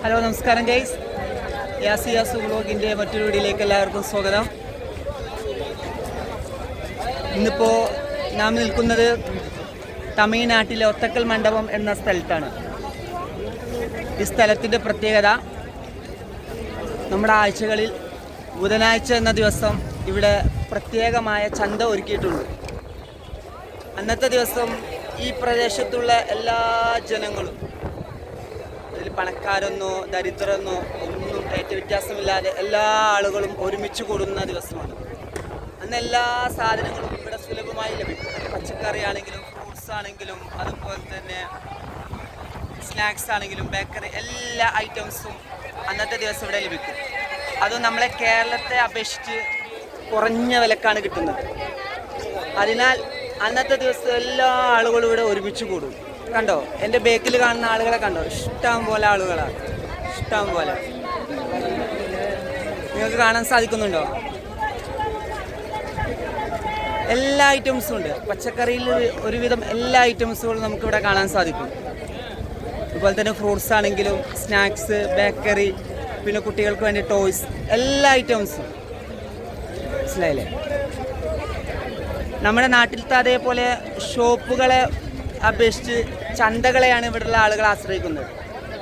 Hello നമസ്കാരം guys, യാസു വ്ലോഗിൻ്റെ മറ്റൊരു വീഡിയോയിലേക്ക് എല്ലാവർക്കും സ്വാഗതം. ഇന്നിപ്പോൾ നാം നിൽക്കുന്നത് തമിഴ്നാട്ടിലെ ഒത്തക്കൽ മണ്ഡപം എന്ന സ്ഥലത്താണ്. ഈ സ്ഥലത്തിൻ്റെ പ്രത്യേകത, നമ്മുടെ ആഴ്ചകളിൽ ബുധനാഴ്ച എന്ന ദിവസം ഇവിടെ പ്രത്യേകമായ ചന്ത ഒരുക്കിയിട്ടുണ്ട്. അന്നത്തെ ദിവസം ഈ പ്രദേശത്തുള്ള എല്ലാ ജനങ്ങളും, അതിൽ പണക്കാരെന്നോ ദരിദ്രരെന്നോ ഒന്നും വ്യത്യാസമില്ലാതെ എല്ലാ ആളുകളും ഒരുമിച്ച് കൂടുന്ന ദിവസമാണ്. അന്ന് എല്ലാ സാധനങ്ങളും ഇവിടെ സുലഭമായി ലഭിക്കും. പച്ചക്കറി ആണെങ്കിലും ഫ്രൂട്ട്സ് ആണെങ്കിലും അതുപോലെ തന്നെ സ്നാക്സ് ആണെങ്കിലും ബേക്കറി എല്ലാ ഐറ്റംസും അന്നത്തെ ദിവസം ഇവിടെ ലഭിക്കും. അതും നമ്മളെ കേരളത്തെ അപേക്ഷിച്ച് കുറഞ്ഞ വിലക്കാണ് കിട്ടുന്നത്. അതിനാൽ അന്നത്തെ ദിവസം എല്ലാ ആളുകളും ഇവിടെ ഒരുമിച്ച് കൂടും. കണ്ടോ, എൻ്റെ ബേക്കിൽ കാണുന്ന ആളുകളെ കണ്ടോ? ഇഷ്ടം പോലെ ആളുകളാണ്, ഇഷ്ടം പോലെ. നിങ്ങൾക്ക് കാണാൻ സാധിക്കുന്നുണ്ടോ? എല്ലാ ഐറ്റംസും ഉണ്ട്. പച്ചക്കറിയിൽ ഒരുവിധം എല്ലാ ഐറ്റംസുകളും നമുക്കിവിടെ കാണാൻ സാധിക്കും. അതുപോലെ തന്നെ ഫ്രൂട്ട്സ് ആണെങ്കിലും സ്നാക്സ്, ബേക്കറി, പിന്നെ കുട്ടികൾക്ക് വേണ്ടി ടോയ്സ്, എല്ലാ ഐറ്റംസും. മനസ്സിലായില്ലേ? നമ്മുടെ നാട്ടിലത്തെ അതേപോലെ ഷോപ്പുകളെ അപേക്ഷിച്ച് ചന്തകളെയാണ് ഇവിടെയുള്ള ആളുകൾ ആശ്രയിക്കുന്നത്.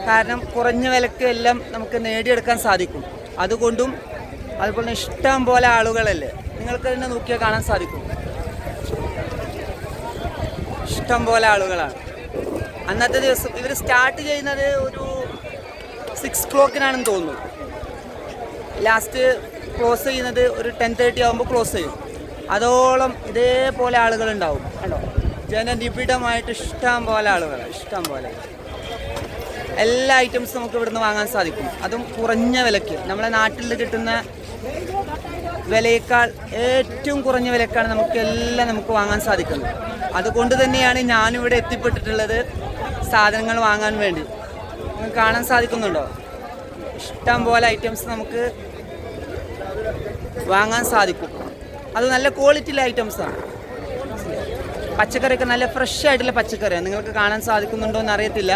കാരണം കുറഞ്ഞ വിലക്ക് എല്ലാം നമുക്ക് നേടിയെടുക്കാൻ സാധിക്കും. അതുകൊണ്ടും അതുപോലെ ഇഷ്ടം പോലെ ആളുകളല്ലേ, നിങ്ങൾക്ക് തന്നെ നോക്കിയാൽ കാണാൻ സാധിക്കും. ഇഷ്ടം പോലെ ആളുകളാണ്. അന്നത്തെ ദിവസം ഇവർ സ്റ്റാർട്ട് ചെയ്യുന്നത് ഒരു 6 o'clock തോന്നുന്നു. ലാസ്റ്റ് ക്ലോസ് ചെയ്യുന്നത് ഒരു 10:30 ആകുമ്പോൾ ക്ലോസ് ചെയ്യും. അതോളം ഇതേപോലെ ആളുകളുണ്ടാവും. കണ്ടോ, ജനനിബിഡമായിട്ട് ഇഷ്ടം പോലെ ആളുകൾ, ഇഷ്ടം പോലെ. എല്ലാ ഐറ്റംസും നമുക്ക് ഇവിടുന്ന് വാങ്ങാൻ സാധിക്കും. അതും കുറഞ്ഞ വിലയ്ക്ക്. നമ്മളെ നാട്ടിൽ കിട്ടുന്ന വിലയേക്കാൾ ഏറ്റവും കുറഞ്ഞ വിലക്കാണ് നമുക്ക് വാങ്ങാൻ സാധിക്കുന്നത്. അതുകൊണ്ട് തന്നെയാണ് ഞാനിവിടെ എത്തിപ്പെട്ടിട്ടുള്ളത്, സാധനങ്ങൾ വാങ്ങാൻ വേണ്ടി. നിങ്ങൾക്ക് കാണാൻ സാധിക്കുന്നുണ്ടോ? ഇഷ്ടം പോലെ ഐറ്റംസ് നമുക്ക് വാങ്ങാൻ സാധിക്കും. അത് നല്ല ക്വാളിറ്റിയിലെ ഐറ്റംസാണ്. പച്ചക്കറിയൊക്കെ നല്ല ഫ്രഷ് ആയിട്ടുള്ള പച്ചക്കറിയാണ്. നിങ്ങൾക്ക് കാണാൻ സാധിക്കുന്നുണ്ടോ എന്ന് അറിയത്തില്ല.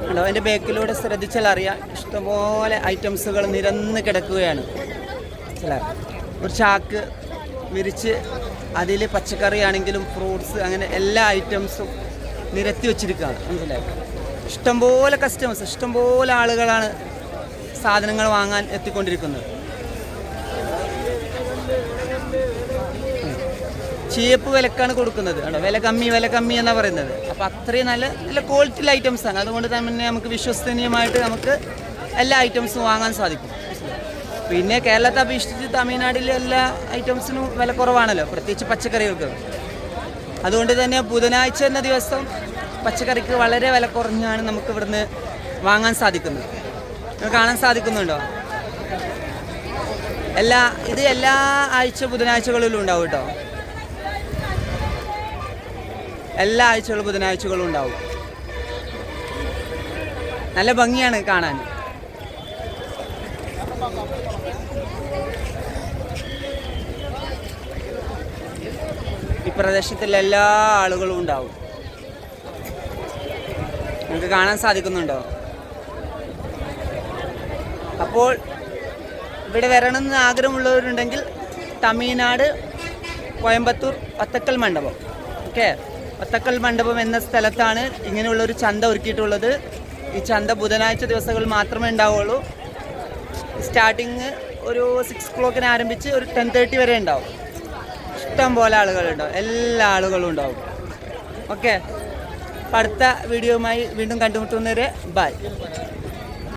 ഉണ്ടോ, എൻ്റെ ബേക്കിലൂടെ ശ്രദ്ധിച്ചാൽ അറിയാം. ഇഷ്ടംപോലെ ഐറ്റംസുകൾ നിരന്ന് കിടക്കുകയാണ്. ഒരു ചാക്ക് വിരിച്ച് അതിൽ പച്ചക്കറി ആണെങ്കിലും ഫ്രൂട്ട്സ് അങ്ങനെ എല്ലാ ഐറ്റംസും നിരത്തി വെച്ചിരിക്കുകയാണ്. മനസ്സിലായി? ഇഷ്ടംപോലെ കസ്റ്റമേഴ്സ്, ഇഷ്ടംപോലെ ആളുകളാണ് സാധനങ്ങൾ വാങ്ങാൻ എത്തിക്കൊണ്ടിരിക്കുന്നത്. ചീപ്പ് വിലക്കാണ് കൊടുക്കുന്നത്. വില കമ്മി എന്നാണ് പറയുന്നത്. അപ്പോൾ അത്രയും നല്ല ക്വാളിറ്റി ഐറ്റംസാണ്. അതുകൊണ്ട് തന്നെ നമുക്ക് വിശ്വസനീയമായിട്ട് നമുക്ക് എല്ലാ ഐറ്റംസും വാങ്ങാൻ സാധിക്കും. പിന്നെ കേരളത്തെ അപേക്ഷിച്ച് തമിഴ്നാട്ടിലെ എല്ലാ ഐറ്റംസിനും വില കുറവാണല്ലോ, പ്രത്യേകിച്ച് പച്ചക്കറികൾക്ക്. അതുകൊണ്ട് തന്നെ ബുധനാഴ്ച എന്ന ദിവസം പച്ചക്കറിക്ക് വളരെ വില കുറഞ്ഞാണ് നമുക്ക് ഇവിടുന്ന് വാങ്ങാൻ സാധിക്കുന്നത്. നിങ്ങൾക്ക് കാണാൻ സാധിക്കുന്നുണ്ടോ? എല്ലാ ആഴ്ച ബുധനാഴ്ചകളിലും ഉണ്ടാവും കേട്ടോ. എല്ലാ ആഴ്ചകളും ബുധനാഴ്ചകളും ഉണ്ടാവും. നല്ല ഭംഗിയാണ് കാണാൻ. ഈ പ്രദേശത്തിലെ എല്ലാ ആളുകളും ഉണ്ടാവും. നിങ്ങൾക്ക് കാണാൻ സാധിക്കുന്നുണ്ടോ? അപ്പോൾ ഇവിടെ വരണമെന്ന് ആഗ്രഹമുള്ളവരുണ്ടെങ്കിൽ തമിഴ്നാട് കോയമ്പത്തൂർ ഒത്തക്കൽ മണ്ഡപം. ഓക്കെ, ഒത്തക്കൽ മണ്ഡപം എന്ന സ്ഥലത്താണ് ഇങ്ങനെയുള്ളൊരു ചന്ത ഒരുക്കിയിട്ടുള്ളത്. ഈ ചന്ത ബുധനാഴ്ച ദിവസങ്ങളിൽ മാത്രമേ ഉണ്ടാവുള്ളൂ. സ്റ്റാർട്ടിങ് ഒരു 6 o'clock ആരംഭിച്ച് ഒരു 10:30 വരെ ഉണ്ടാവും. ഇഷ്ടം പോലെ ആളുകളുണ്ടാവും, എല്ലാ ആളുകളും ഉണ്ടാവും. ഓക്കെ, അടുത്ത വീഡിയോയുമായി വീണ്ടും കണ്ടുമുട്ടുന്നവരെ ബൈ.